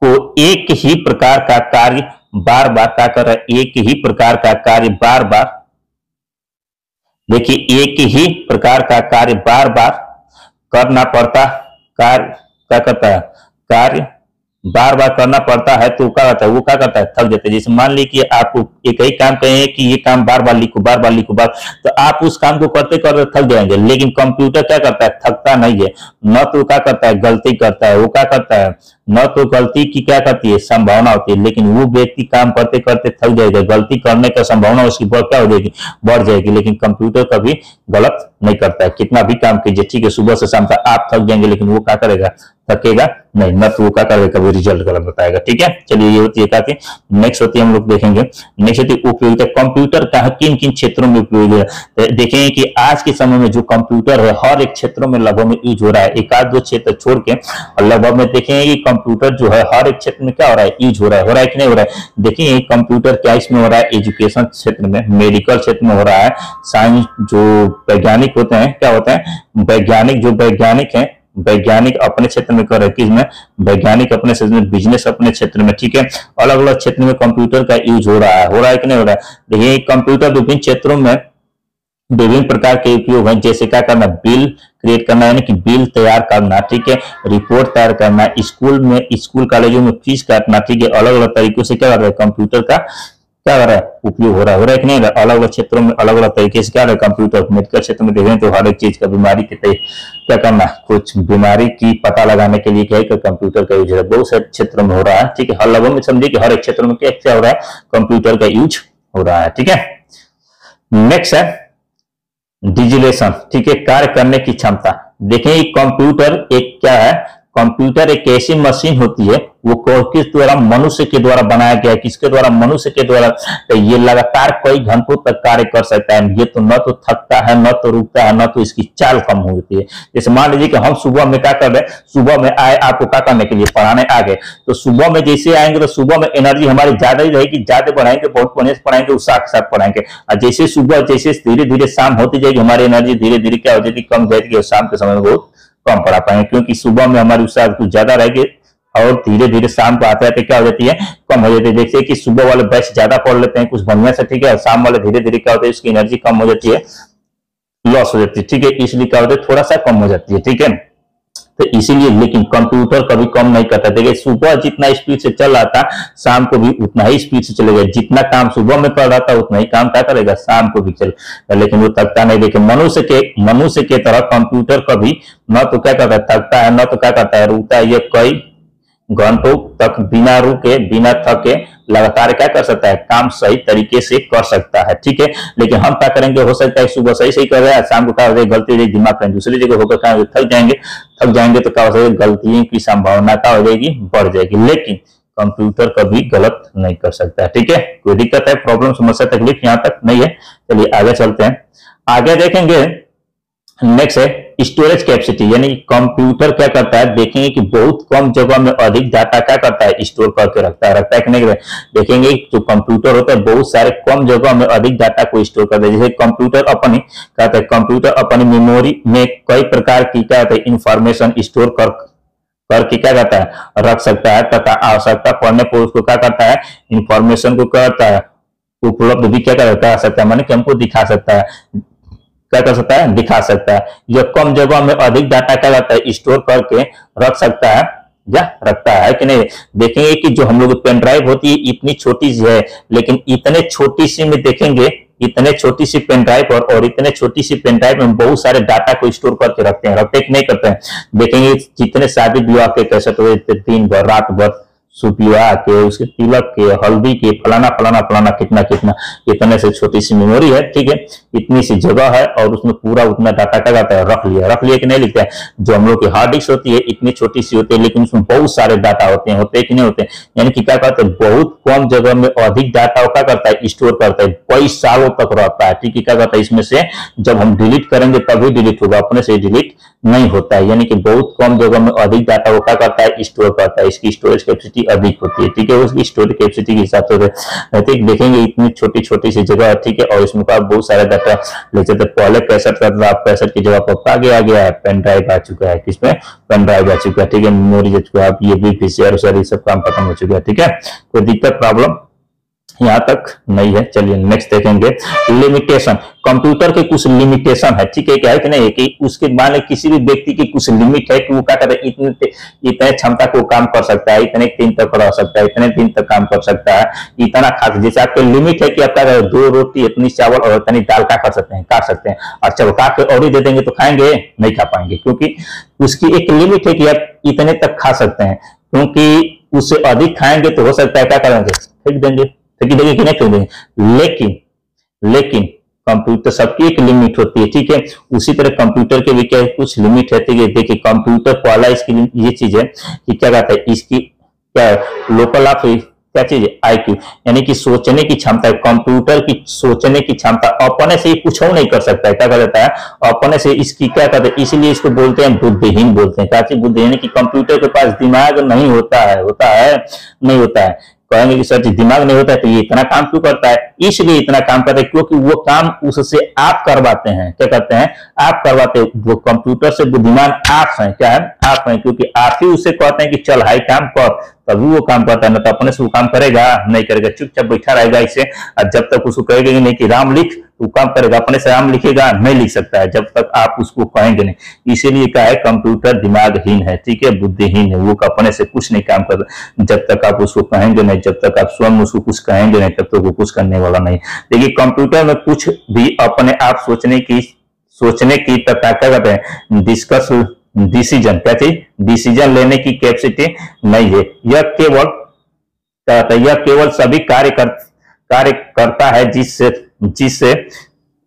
को एक ही प्रकार का कार्य बार बार क्या कर रहा है, एक ही प्रकार का कार्य बार बार, देखिए एक ही प्रकार का कार्य बार बार करना पड़ता, कार्य क्या करता है, कार्य बार बार करना पड़ता है तो क्या करता है, वो क्या करता है, थक जाता है। जैसे मान ली कि आपको एक ही काम कहें कि ये काम बार बार लिखो बार बार लिखो बार, तो आप उस काम को करते करते थक जाएंगे। लेकिन कंप्यूटर क्या करता है, थकता नहीं है, न तो क्या करता है गलती करता है, वो क्या करता है, न तो गलती की क्या करती है संभावना होती है, लेकिन वो व्यक्ति काम करते करते थक जाएगा, गलती करने का संभावना उसकी क्या हो जाएगी, बढ़ जाएगी। लेकिन कंप्यूटर कभी गलत नहीं करता है, कितना भी काम कीजिए, ठीक है, सुबह से शाम तक आप थक जाएंगे, लेकिन वो क्या करेगा, थकेगा नहीं, न तो वो क्या करेगा, कभी रिजल्ट गलत बताएगा। ठीक है, चलिए ये होती है क्या, नेक्स्ट होती है, हम लोग देखेंगे नेक्स्ट होती है उपयोगिता। कंप्यूटर का किन किन क्षेत्रों में उपयोगी है, देखेंगे कि आज के समय में जो कंप्यूटर है हर एक क्षेत्रों में लगभग में यूज हो रहा है, एक आध दो क्षेत्र छोड़ के, और लगभग में देखेंगे कि कंप्यूटर जो है हर एक क्षेत्र में क्या हो रहा है, यूज हो रहा है कि नहीं हो रहा है। देखिए कंप्यूटर क्या इसमें हो रहा है, एजुकेशन क्षेत्र में, मेडिकल क्षेत्र में हो रहा है, साइंस जो वैज्ञानिक होते हैं, क्या होते हैं वैज्ञानिक, जो वैज्ञानिक है वैज्ञानिक अपने क्षेत्र में कर रहे हैं, किसमें, वैज्ञानिक अपने क्षेत्र में, बिजनेस अपने क्षेत्र में, ठीक है, अलग अलग क्षेत्र में कंप्यूटर का यूज हो रहा है कि नहीं हो रहा है। देखिए कंप्यूटर विभिन्न क्षेत्रों में विभिन्न प्रकार के उपयोग हैं, जैसे क्या करना, बिल क्रिएट करना यानी कि बिल तैयार करना, ठीक है, रिपोर्ट तैयार करना, स्कूल में स्कूल कॉलेजों में फीस काटना, ठीक है, अलग अलग तरीकों से क्या कर रहा है, कंप्यूटर का क्या हो रहा है, उपयोग हो रहा है कि नहीं, अलग अलग क्षेत्रों में अलग अलग तरीके से क्या है कंप्यूटर। मेडिकल क्षेत्र में देखें तो हर एक चीज का बीमारी के क्या करना, कुछ बीमारी की पता लगाने के लिए क्या है कंप्यूटर का यूज है, बहुत से क्षेत्रों में हो रहा है, ठीक है, हर लोगों में समझिए कि हर एक क्षेत्र में क्या हो रहा है, कंप्यूटर का यूज हो रहा है। ठीक है, नेक्स्ट है डिजिटलाइजेशन, ठीक है, कार्य करने की क्षमता। देखें कंप्यूटर एक क्या है, कंप्यूटर एक ऐसी मशीन होती है वो किस द्वारा, मनुष्य के द्वारा बनाया गया है, किसके द्वारा, मनुष्य के द्वारा, तो ये लगातार कई घंटों तक कार्य कर सकता है, ये तो न तो थकता है, न तो रुकता है, न तो इसकी चाल कम होती है। जैसे मान लीजिए कि हम सुबह में क्या कर रहे हैं, सुबह में आए आपको क्या करने के लिए, पढ़ाने आ गए, तो सुबह में जैसे आएंगे तो सुबह में एनर्जी हमारी ज्यादा ही रहेगी, ज्यादा पढ़ाएंगे, बहुत बढ़िया से पढ़ाएंगे, उत्साह के साथ पढ़ाएंगे, और जैसे सुबह जैसे धीरे धीरे शाम होती जाएगी हमारी एनर्जी धीरे धीरे क्या हो जाएगी, कम जाएगी, और शाम के समय में बहुत कम पढ़ा पाएंगे, क्योंकि सुबह में हमारी उत्साह कुछ ज्यादा रहेगी और धीरे धीरे शाम को आते आते क्या हो जाती है, कम हो जाती है। जैसे कि सुबह वाले बैच ज्यादा पढ़ लेते हैं कुछ बढ़िया से, ठीक है, और शाम वाले धीरे धीरे क्या होता है, उसकी एनर्जी कम हो जाती है, लॉस हो जाती है, ठीक है, इसलिए क्या होता है, थोड़ा सा कम हो जाती है। ठीक है, तो इसीलिए, लेकिन कंप्यूटर कभी कम नहीं करता। देखिए सुबह जितना स्पीड से चल रहा था शाम को भी उतना ही स्पीड से चलेगा, जितना काम सुबह में कर रहा था उतना ही काम क्या करेगा, शाम को भी चलेगा, लेकिन वो थकता नहीं। देखिए मनुष्य के तरह कंप्यूटर कभी न तो क्या करता है, थकता है, न तो क्या करता है, रुकता है, ये कई घंटों तक बिना रुके बिना थके लगातार क्या कर सकता है, काम सही तरीके से कर सकता है। ठीक है, लेकिन हम क्या करेंगे, हो सकता है सुबह सही सही कर रहे हैं, शाम को क्या हो जाएगी, गलती हो जाएगी, दिमाग कहीं दूसरी जगह होकर क्या थक जाएंगे तो क्या हो जाएगा, गलतियों की संभावना क्या हो जाएगी, बढ़ जाएगी। लेकिन कंप्यूटर कभी गलत नहीं कर सकता है। ठीक है, कोई दिक्कत है, प्रॉब्लम, समस्या, तकलीफ यहाँ तक नहीं है। चलिए आगे चलते हैं, आगे देखेंगे नेक्स्ट है स्टोरेज कैपेसिटी, यानी कंप्यूटर क्या करता है, देखेंगे कि बहुत कम जगह में अधिक डाटा क्या करता है, स्टोर करके रखता है कि नहीं। देखेंगे जो कंप्यूटर होता है बहुत सारे कम जगह में अधिक डाटा को स्टोर करता है। जैसे कंप्यूटर अपनी कहता है, कंप्यूटर अपनी मेमोरी में कई प्रकार की क्या होता है, इंफॉर्मेशन स्टोर करके क्या करता है, रख सकता है, तथा आवश्यकता पड़ने पर उसको क्या करता है, इंफॉर्मेशन को करता है उपलब्ध भी क्या कर सकता है, माने कि हमको दिखा सकता है, क्या कर सकता है, दिखा सकता है। यह कम जगह में अधिक डाटा क्या करता है, स्टोर करके रख सकता है या रखता है कि नहीं। देखेंगे कि जो हम लोग पेन ड्राइव होती है इतनी छोटी सी है, लेकिन इतने छोटी सी में देखेंगे, इतने छोटी सी पेन ड्राइव और इतने छोटी सी पेन ड्राइव में बहुत सारे डाटा को स्टोर करके रखते कि नहीं करते हैं। देखेंगे जितने शादी विवाह के कैसेट हुए दिन भर रात भर, सुपिया के, उसके तिलक के, हल्दी के, फलाना फलाना फलाना कितना कितना, इतने से छोटी सी मेमोरी है, ठीक है, इतनी सी जगह है और उसमें पूरा उतना डाटा क्या जाता है, रख लिया कि नहीं लिखता है। जो हम लोग की हार्ड डिस्क होती है इतनी छोटी सी होती है, लेकिन उसमें बहुत सारे डाटा होते हैं कि नहीं होते, यानी कि क्या कहते हैं, बहुत कम जगह में अधिक डाटा क्या करता है, स्टोर करता है, कई सालों तक रहता है। ठीक है, क्या कहता है, इसमें से जब हम डिलीट करेंगे तभी डिलीट होगा, अपने से डिलीट नहीं होता है, यानी कि बहुत कम जगह में अधिक डाटा वो क्या करता है, स्टोर करता है। इसकी स्टोरेज कैपेसिटी कैपेसिटी अधिक होती है, ठीक है, उसकी स्टोरेज कैपेसिटी के हिसाब से देखेंगे इतनी छोटी छोटी सी जगह है, ठीक है, और इसमें आप बहुत सारा डाटा ले सकते। पहले कैसेट करता था, आप कैसेट की जगह पर आगे आ गया है, पेन ड्राइव आ चुका है, किसमें पेन ड्राइव आ चुका है, ठीक है, मेमोरी आ चुका है, आप ये भी पीसीआर ये सब काम खत्म हो चुका है, ठीक है, कोई दिक्कत प्रॉब्लम यहाँ तक नहीं है। चलिए नेक्स्ट देखेंगे लिमिटेशन। कंप्यूटर के कुछ लिमिटेशन है, ठीक है, क्या है कि नहीं, कि उसके मान ले किसी भी व्यक्ति की कुछ लिमिट है कि वो क्या करता है, इतने क्षमता को काम कर सकता है, इतने दिन तक रह सकता है, इतने दिन तक काम कर सकता है, इतना खा, जैसे आपके लिमिट है कि आप क्या करें, 2 रोटी इतनी चावल और इतनी दाल का कर सकते हैं, काट सकते हैं, अच्छा काट के और ही दे देंगे तो खाएंगे नहीं, खा पाएंगे, क्योंकि उसकी एक लिमिट है कि आप इतने तक खा सकते हैं, क्योंकि उससे अधिक खाएंगे तो हो सकता है क्या करेंगे, फेंक देंगे, कि नहीं फेंक देंगे। लेकिन कंप्यूटर सबकी एक लिमिट होती है, ठीक है, उसी तरह कंप्यूटर के भी क्या कुछ लिमिट है, ठीक है। देखिए कंप्यूटर पहला इसकी ये चीज है कि क्या कहता है, इसकी क्या लोकल ऑफ क्या चीज है, आईक्यू, यानी कि सोचने की क्षमता। कंप्यूटर की सोचने की क्षमता अपने से ही कुछ नहीं कर सकता है, क्या कहता है, अपने से इसकी क्या कहते हैं, इसलिए इसको बोलते हैं बुद्धिहीन, बोलते हैं क्या चीज बुद्धिहीन, कि कंप्यूटर के पास दिमाग नहीं होता है, नहीं होता है। कहेंगे कि सर दिमाग नहीं होता है तो ये इतना काम क्यों करता है, इसलिए इतना काम करता है क्योंकि वो काम उससे आप करवाते हैं, क्या करते हैं, आप करवाते हैं, वो कंप्यूटर से बुद्धिमान आप हैं, क्या है, आप हैं, क्योंकि आप ही उससे कहते हैं कि चल हाई काम कर, तभी वो काम करता है, ना तो अपने से वो काम करेगा नहीं करेगा, चुपचाप बैठा रहेगा इसे, और जब तक उसको कहेगा नहीं कि राम लिख, वो काम करेगा, अपने से राम लिखेगा नहीं लिख सकता है जब तक आप उसको कहेंगे नहीं। इसीलिए क्या है, कंप्यूटर दिमागहीन है, ठीक है, बुद्धिहीन है, वो अपने से कुछ नहीं काम करता, जब तक आप उसको कहेंगे नहीं, जब तक आप स्वयं उसको कुछ कहेंगे नहीं, तब तक वो कुछ करने वाला नहीं। देखिए कंप्यूटर में कुछ भी अपने आप सोचने की तथा क्या कहते हैं, डिसीजन, क्या चीज, डिसीजन लेने की कैपेसिटी नहीं है। यह केवल सभी कार्य करता है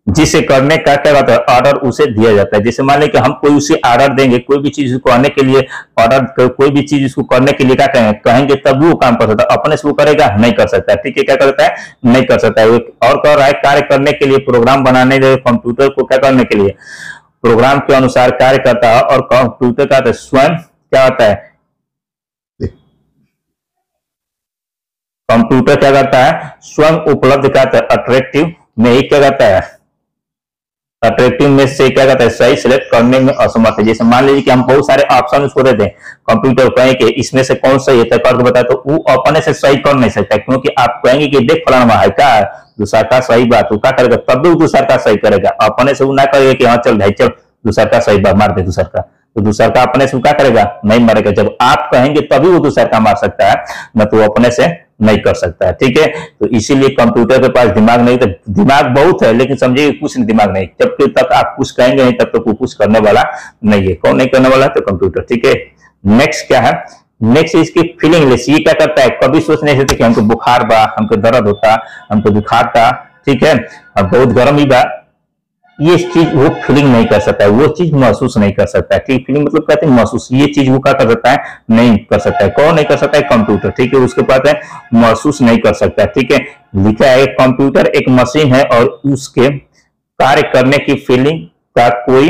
जिसे करने का क्या कहता है, ऑर्डर उसे दिया जाता है। जैसे मान लें कि हम कोई उसे ऑर्डर देंगे, कोई भी चीज उसको करने के लिए ऑर्डर, कोई भी चीज उसको करने के लिए क्या कहेंगे तब वो काम कर सकता है, अपने से वो करेगा नहीं कर सकता, ठीक है, क्या करता है, नहीं कर सकता है। और कर रहा है कार्य करने के लिए, प्रोग्राम बनाने के कंप्यूटर को क्या करने के लिए, प्रोग्राम के अनुसार कार्य करता है, और कंप्यूटर का स्वयं क्या होता है, कंप्यूटर क्या करता है, स्वयं उपलब्ध करता है, अट्रैक्टिव में ही क्या करता है, अट्रैक्टिव में से क्या कहता है, सही सिलेक्ट करने में असमर्थ है। जैसे मान लीजिए कि हम बहुत सारे ऑप्शन उसको देते हैं, कंप्यूटर कहें कि इसमें से कौन सही है करके बताए, तो वो अपने से सही कर नहीं सकता, क्योंकि आप कहेंगे कि देख फलाना है क्या दूसरा का सही बात, वो क्या करेगा, तब भी वो दूसरा का सही करेगा, अपने से वो ना करेगा कि हाँ चल भाई चल दूसरा का सही बात मार दे दूसरा का, तो दूसरा का अपने से क्या करेगा, नहीं मारेगा। जब आप कहेंगे तभी वो दूसरा का मार सकता है, न तो वो अपने से नहीं कर सकता है, ठीक है। तो इसीलिए कंप्यूटर के पास दिमाग नहीं, तो दिमाग बहुत है लेकिन समझिए कुछ दिमाग नहीं, जब तक आप कुछ कहेंगे नहीं तब तक वो कुछ करने वाला नहीं है। कौन नहीं करने वाला, तो कंप्यूटर, ठीक है। नेक्स्ट क्या है, नेक्स्ट इसकी फीलिंगलेस, ये क्या करता है, कभी सोच नहीं सकते कि हमको बुखार बा, हमको दर्द होता, हमको बुखार था, ठीक है, और बहुत गर्म ही बा, ये चीज वो फीलिंग नहीं कर सकता है, वो चीज महसूस नहीं कर सकता है, ठीक, फीलिंग मतलब कहते हैं महसूस, ये चीज वो क्या कर सकता है, नहीं कर सकता है। कौन नहीं कर सकता है, कंप्यूटर, ठीक है, उसके पास है महसूस नहीं कर सकता है, ठीक है। लिखा है कंप्यूटर एक मशीन है और उसके कार्य करने की फीलिंग का कोई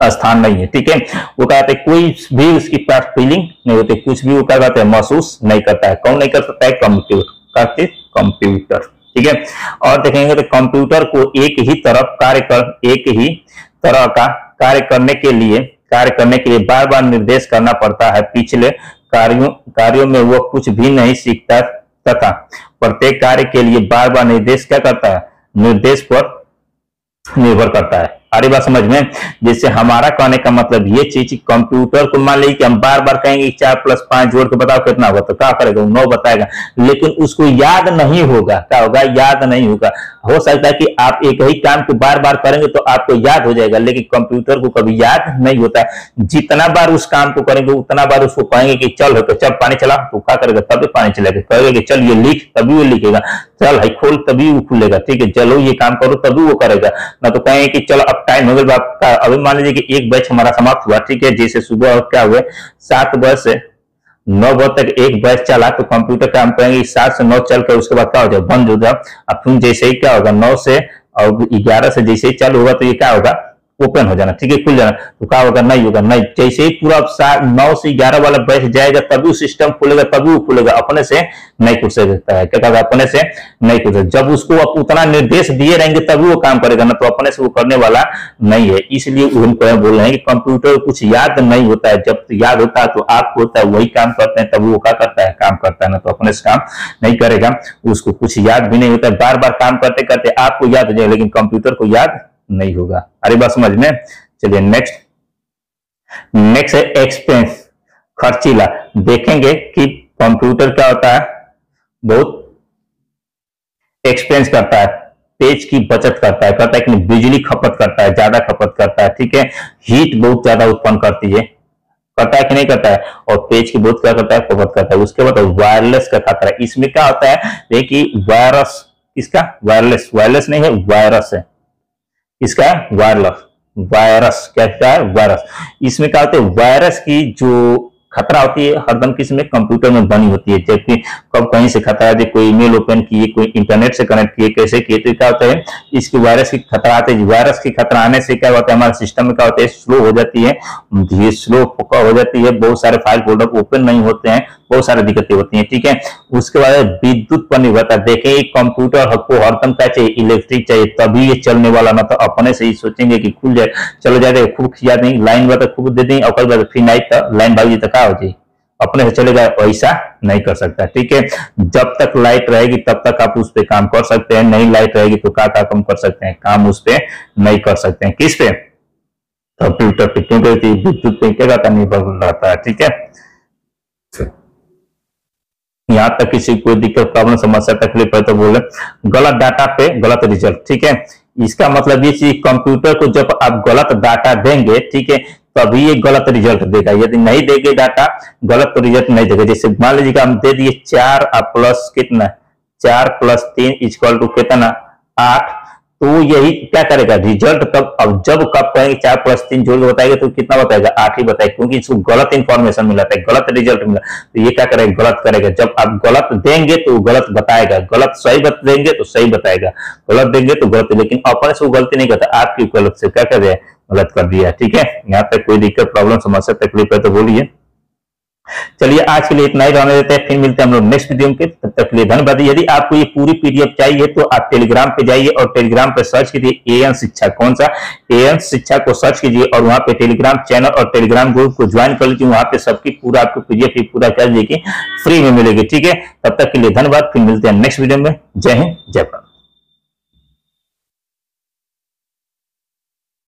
स्थान नहीं है, ठीक है। वो कहते हैं कोई भी उसकी पास फीलिंग नहीं होती, कुछ भी वो क्या कहते हैं, महसूस नहीं करता है। कौन नहीं कर सकता है, कंप्यूटर, ठीक है। और देखेंगे तो कंप्यूटर को एक ही तरह का कार्य करने के लिए बार बार निर्देश करना पड़ता है। पिछले कार्यों में वो कुछ भी नहीं सीखता तथा प्रत्येक कार्य के लिए बार बार निर्देश क्या करता है, निर्देश पर निर्भर करता है। अरे बात समझ में, जैसे हमारा कहने का मतलब ये चीज, कंप्यूटर को मान लीजिए कि हम बार बार कहेंगे 4 + 5 जोड़ के बताओ कितना होगा, तो क्या करेगा, 9 बताएगा, लेकिन उसको याद नहीं होगा, क्या होगा, याद नहीं होगा। हो सकता है कि आप एक ही काम को बार बार करेंगे तो आपको याद हो जाएगा, लेकिन कंप्यूटर को कभी याद नहीं होता है। जितना बार उस काम को करेंगे उतना बार उसको कहेंगे कि चल चल पानी चला, तो क्या करेगा, तभी पानी चलेगा, कहेगा कि चल ये लिख, तभी वो लिखेगा, चल है खोल, तभी वो खुलेगा, ठीक है, चलो ये काम करो, तभी वो करेगा। ना तो कहेंगे कि चलो अब टाइम हो गया आपका, अभी मान लीजिए कि एक बैच हमारा समाप्त हुआ, ठीक है, जैसे सुबह क्या हुआ 7 बजे से 9 बजे तक एक बैच चला, तो कंप्यूटर का हम कहेंगे 7 से 9 चल कर उसके बाद क्या हो जाए, बंद हो जाए। अब फिर जैसे ही क्या होगा 9 से और 11 से जैसे ही चालू होगा, तो ये क्या होगा, ओपन हो जाना, ठीक है, खुल जाना। तो क्या होगा, नहीं होगा, नहीं। जैसे ही पूरा 9 से 11 वाला बैच जाएगा तभी सिस्टम खुलेगा, तभी वो खुलेगा, अपने से नहीं खुल सकता है। क्या कहता है, अपने से नहीं खुल सकता। जब उसको आप उतना निर्देश दिए रहेंगे तभी वो काम करेगा ना, तो अपने से वो करने वाला नहीं है। इसलिए बोल रहे हैं कि कंप्यूटर कुछ याद नहीं होता है, जब याद होता है तो आपको होता है, वही काम करते हैं, तब वो क्या करता है, काम करता है ना, तो अपने से काम नहीं करेगा। उसको कुछ याद भी नहीं होता है, बार बार काम करते करते आपको याद हो जाएगा, लेकिन कंप्यूटर को याद नहीं होगा। अरे बात समझ में। चलिए नेक्स्ट है एक्सपेंस, खर्चीला। देखेंगे कि कंप्यूटर क्या होता है, बहुत एक्सपेंस करता है, पेज की बचत करता है, कि बिजली खपत करता है, ज्यादा खपत करता है, ठीक है, हीट बहुत ज्यादा उत्पन्न करती है, करता है कि नहीं करता है, और पेज की बहुत क्या करता है, खपत करता है। उसके बाद वायरलेस का खतरा, इसमें क्या होता है, देखिए वायरस, इसका वायरलेस नहीं है, वायरस है, इसका वायरस क्या है, वायरस। इसमें क्या होता है, वायरस की जो खतरा होती है हरदम किसमें, कंप्यूटर में बनी होती है। जबकि कब कहीं से खतरा है, कोई ईमेल ओपन किए, कोई इंटरनेट से कनेक्ट किए, कैसे किए, तो क्या होता है, इसकी वायरस की खतरा आते हैं। वायरस की खतरा आने से क्या होता है, हमारे सिस्टम में क्या होता है, स्लो हो जाती है, ये स्लो हो जाती है, बहुत सारे फाइल फोल्डर ओपन नहीं होते हैं, बहुत सारी दिक्कतें होती हैं, ठीक है। उसके बाद विद्युत पर निर्भरता, देखें कंप्यूटर को हरदम क्या चाहिए, इलेक्ट्रिक चाहिए, तभी ये चलने वाला ना, तो अपने से ही सोचेंगे कि खुल जाए, चलो जाए, खूब खिया देंगे, लाइन बात खूब दे देंगे, और कल फिर नाइट तक लाइन भागी तक हो जाए, अपने से चलेगा, ऐसा नहीं कर सकता, ठीक है। जब तक लाइट रहेगी तब तक आप उस पर काम कर सकते हैं, नहीं लाइट रहेगी तो क्या काम कर सकते हैं, काम उस पर नहीं कर सकते हैं। किस पे, कंप्यूटर पे, क्योंकि विद्युत पे क्या करता, निर्भर रहता है, ठीक है। यहां तक किसी कोई दिक्कत, प्रॉब्लम, समस्या, तकलीफ है तो बोले, गलत डाटा पे गलत रिजल्ट, ठीक है। इसका मतलब ये चीज, कंप्यूटर को जब आप गलत डाटा देंगे, ठीक है, तभी ये गलत रिजल्ट देगा। यदि नहीं देंगे डाटा, गलत तो रिजल्ट नहीं देगा। जैसे मान लीजिए हम दे दिए 4 प्लस कितना, 4 + 3 इक्वल टू कितना, 8, तो यही क्या करेगा, रिजल्ट तब, अब जब कब कहेंगे 4 + 3 जोड़ के बताएगा तो कितना बताएगा, 8 ही बताएगा, क्योंकि इसको गलत इंफॉर्मेशन मिला था, गलत रिजल्ट मिला, तो ये क्या करेगा, गलत करेगा। जब आप गलत देंगे तो गलत बताएगा, गलत सही देंगे तो सही बताएगा, गलत देंगे तो गलत, लेकिन अपने से वो गलती नहीं करता, आपकी गलत से क्या कर दिया, गलत कर दिया, ठीक है। यहाँ तक कोई दिक्कत, प्रॉब्लम, समस्या, तकलीफ है तो बोलिए। चलिए आज के लिए इतना ही रहने देते हैं, फिर मिलते हैं हम लोग नेक्स्ट वीडियो में। तब तक के लिए धन्यवाद। यदि आपको ये पूरी पीडीएफ चाहिए तो आप टेलीग्राम पे जाइए और टेलीग्राम पे सर्च कीजिए एएन शिक्षा, कौन सा, एएन शिक्षा को सर्च कीजिए और वहां पे टेलीग्राम चैनल और टेलीग्राम ग्रुप को ज्वाइन कर लीजिए। वहां पे सबकी पूरा आपको पीडीएफ पूरा कर लीजिए, फ्री में मिलेगी, ठीक है। तब तक के लिए धन्यवाद, फिर मिलते हैं नेक्स्ट वीडियो में। जय हिंद, जय भारत।